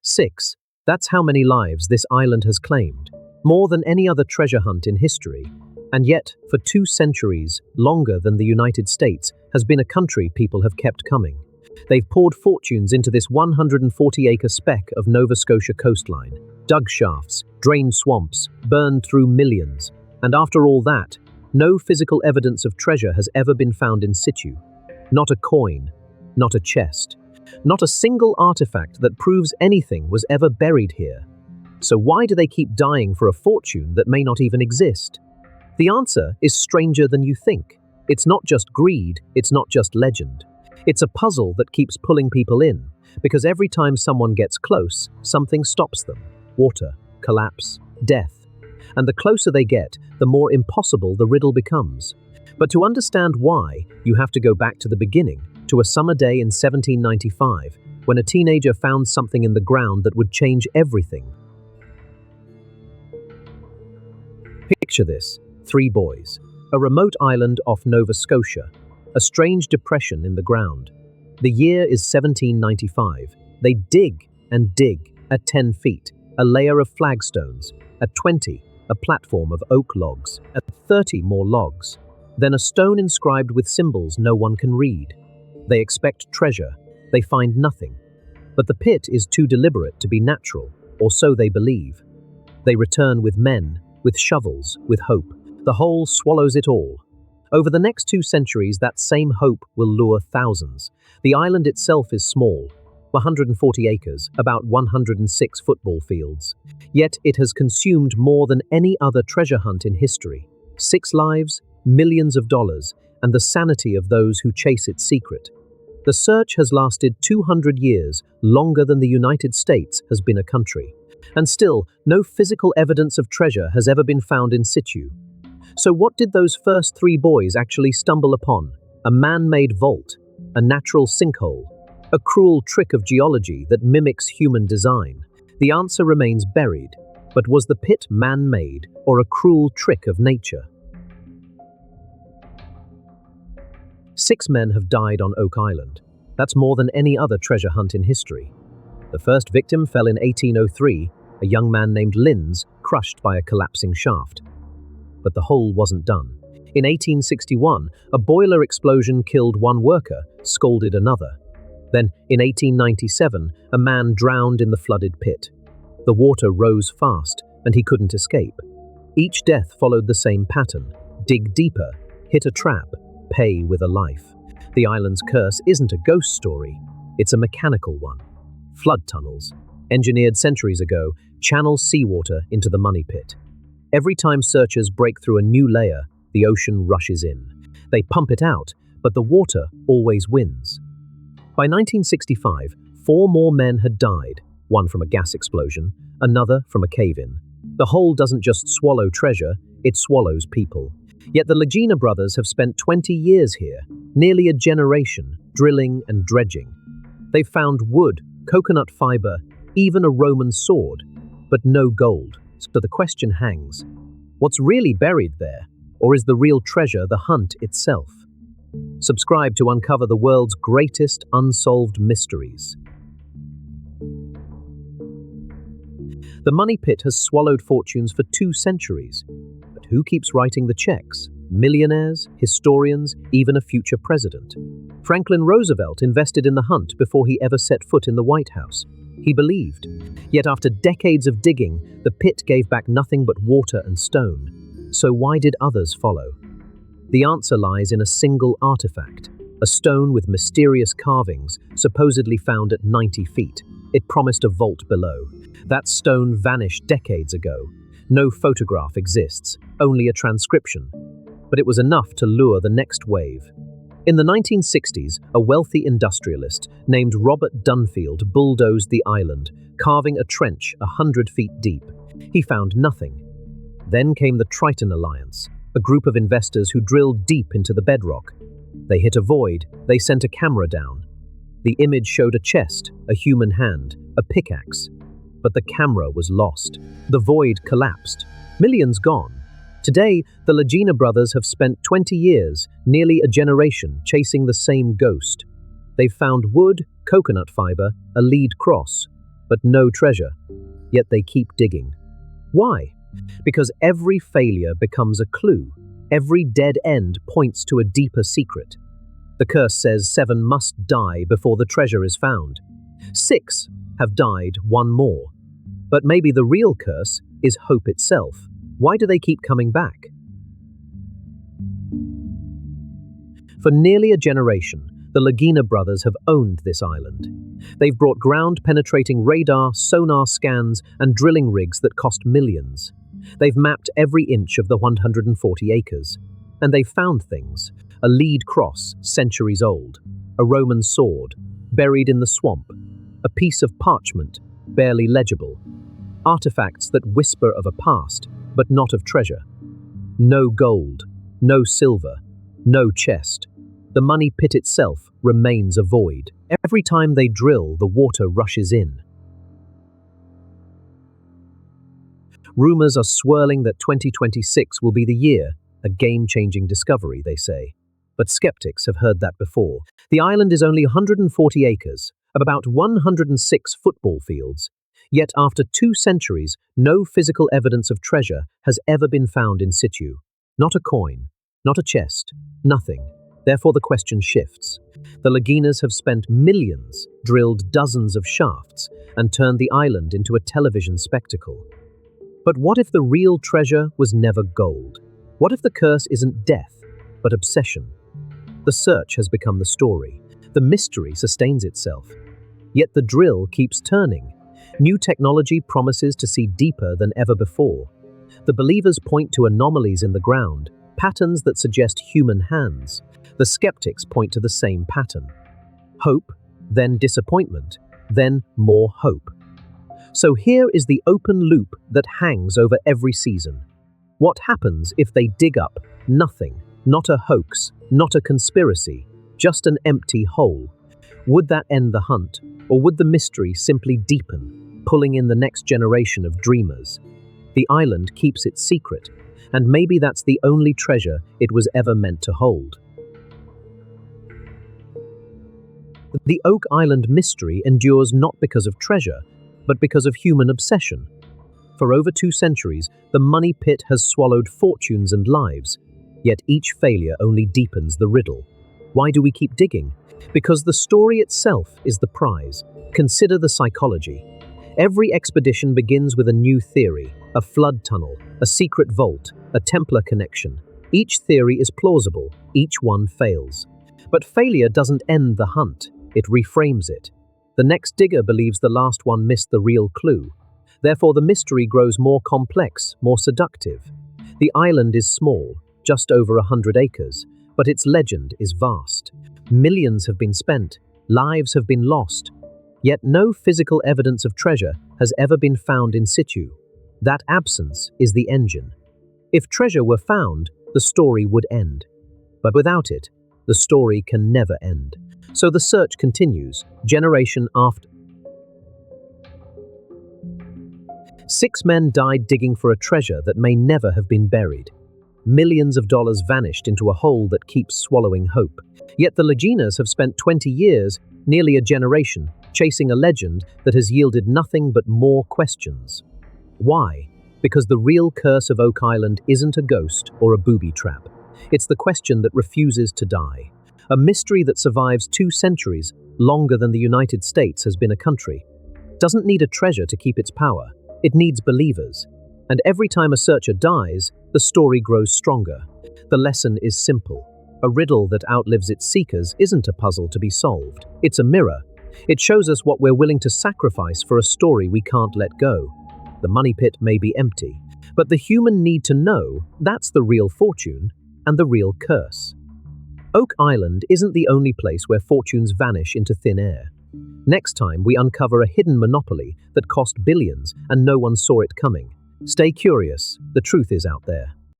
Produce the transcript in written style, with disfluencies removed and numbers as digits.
6. That's how many lives this island has claimed, more than any other treasure hunt in history. And yet, for 2 centuries, longer than the United States, has been a country people have kept coming. They've poured fortunes into this 140-acre speck of Nova Scotia coastline, dug shafts, drained swamps, burned through millions. And after all that, no physical evidence of treasure has ever been found in situ. Not a coin, not a chest, not a single artifact that proves anything was ever buried here. So why do they keep dying for a fortune that may not even exist? The answer is stranger than you think. It's not just greed, it's not just legend. It's a puzzle that keeps pulling people in, because every time someone gets close, something stops them. Water, collapse, death. And the closer they get, the more impossible the riddle becomes. But to understand why, you have to go back to the beginning, to a summer day in 1795, when a teenager found something in the ground that would change everything. Picture this: 3 boys, a remote island off Nova Scotia, a strange depression in the ground. The year is 1795. They dig and dig at 10 feet, a layer of flagstones, at 20, a platform of oak logs, at 30 more logs, then a stone inscribed with symbols no one can read. They expect treasure, they find nothing. But the pit is too deliberate to be natural, or so they believe. They return with men, with shovels, with hope. The hole swallows it all. Over the next 2 centuries, that same hope will lure thousands. The island itself is small, 140 acres, about 106 football fields. Yet it has consumed more than any other treasure hunt in history. 6 lives, millions of dollars, and the sanity of those who chase its secret. The search has lasted 200 years, longer than the United States has been a country. And still, no physical evidence of treasure has ever been found in situ. So what did those first 3 boys actually stumble upon? A man-made vault, a natural sinkhole, a cruel trick of geology that mimics human design. The answer remains buried, but was the pit man-made or a cruel trick of nature? 6 men have died on Oak Island. That's more than any other treasure hunt in history. The first victim fell in 1803, a young man named Linz, crushed by a collapsing shaft. But the hole wasn't done. In 1861, a boiler explosion killed 1 worker, scalded another. Then, in 1897, a man drowned in the flooded pit. The water rose fast, and he couldn't escape. Each death followed the same pattern: dig deeper, hit a trap, pay with a life. The island's curse isn't a ghost story, it's a mechanical one. Flood tunnels, engineered centuries ago, channel seawater into the money pit. Every time searchers break through a new layer, the ocean rushes in. They pump it out, but the water always wins. By 1965, 4 more men had died, one from a gas explosion, another from a cave-in. The hole doesn't just swallow treasure, it swallows people. Yet the Lagina brothers have spent 20 years here, nearly a generation, drilling and dredging. They've found wood, coconut fiber, even a Roman sword, but no gold. So the question hangs: what's really buried there? Or is the real treasure the hunt itself? Subscribe to uncover the world's greatest unsolved mysteries. The money pit has swallowed fortunes for 2 centuries. But who keeps writing the checks? Millionaires, historians, even a future president. Franklin Roosevelt invested in the hunt before he ever set foot in the White House. He believed. Yet after decades of digging, the pit gave back nothing but water and stone. So why did others follow? The answer lies in a single artifact, a stone with mysterious carvings, supposedly found at 90 feet. It promised a vault below. That stone vanished decades ago. No photograph exists, only a transcription. But it was enough to lure the next wave. In the 1960s, a wealthy industrialist named Robert Dunfield bulldozed the island, carving a trench 100 feet deep. He found nothing. Then came the Triton Alliance, a group of investors who drilled deep into the bedrock. They hit a void, they sent a camera down. The image showed a chest, a human hand, a pickaxe. But the camera was lost. The void collapsed. Millions gone. Today, the Lagina brothers have spent 20 years, nearly a generation, chasing the same ghost. They've found wood, coconut fiber, a lead cross, but no treasure. Yet they keep digging. Why? Because every failure becomes a clue. Every dead end points to a deeper secret. The curse says 7 must die before the treasure is found. 6 have died, 1 more. But maybe the real curse is hope itself. Why do they keep coming back? For nearly a generation, the Lagina brothers have owned this island. They've brought ground-penetrating radar, sonar scans, and drilling rigs that cost millions. They've mapped every inch of the 140 acres. And they've found things. A lead cross, centuries old. A Roman sword, buried in the swamp. A piece of parchment, barely legible. Artifacts that whisper of a past, but not of treasure. No gold, no silver, no chest. The money pit itself remains a void. Every time they drill, the water rushes in. Rumors are swirling that 2026 will be the year, a game-changing discovery, they say. But skeptics have heard that before. The island is only 140 acres, of about 106 football fields. Yet after 2 centuries, no physical evidence of treasure has ever been found in situ. Not a coin, not a chest, nothing. Therefore the question shifts. The Laginas have spent millions, drilled dozens of shafts, and turned the island into a television spectacle. But what if the real treasure was never gold? What if the curse isn't death, but obsession? The search has become the story. The mystery sustains itself. Yet the drill keeps turning. New technology promises to see deeper than ever before. The believers point to anomalies in the ground, patterns that suggest human hands. The skeptics point to the same pattern. Hope, then disappointment, then more hope. So here is the open loop that hangs over every season. What happens if they dig up nothing, not a hoax, not a conspiracy, just an empty hole? Would that end the hunt, or would the mystery simply deepen, pulling in the next generation of dreamers? The island keeps its secret, and maybe that's the only treasure it was ever meant to hold. The Oak Island mystery endures not because of treasure, but because of human obsession. For over 2 centuries, the money pit has swallowed fortunes and lives, yet each failure only deepens the riddle. Why do we keep digging? Because the story itself is the prize. Consider the psychology. Every expedition begins with a new theory, a flood tunnel, a secret vault, a Templar connection. Each theory is plausible, each one fails. But failure doesn't end the hunt, it reframes it. The next digger believes the last one missed the real clue. Therefore, the mystery grows more complex, more seductive. The island is small, just over 100 acres, but its legend is vast. Millions have been spent, lives have been lost, yet no physical evidence of treasure has ever been found in situ. That absence is the engine. If treasure were found, the story would end. But without it, the story can never end. So the search continues, generation after. 6 men died digging for a treasure that may never have been buried. Millions of dollars vanished into a hole that keeps swallowing hope. Yet the Laginas have spent 20 years, nearly a generation, chasing a legend that has yielded nothing but more questions. Why? Because the real curse of Oak Island isn't a ghost or a booby trap. It's the question that refuses to die. A mystery that survives 2 centuries, longer than the United States has been a country. Doesn't need a treasure to keep its power. It needs believers. And every time a searcher dies, the story grows stronger. The lesson is simple. A riddle that outlives its seekers isn't a puzzle to be solved. It's a mirror. It shows us what we're willing to sacrifice for a story we can't let go. The money pit may be empty, but the human need to know, that's the real fortune and the real curse. Oak Island isn't the only place where fortunes vanish into thin air. Next time, we uncover a hidden monopoly that cost billions and no one saw it coming. Stay curious, the truth is out there.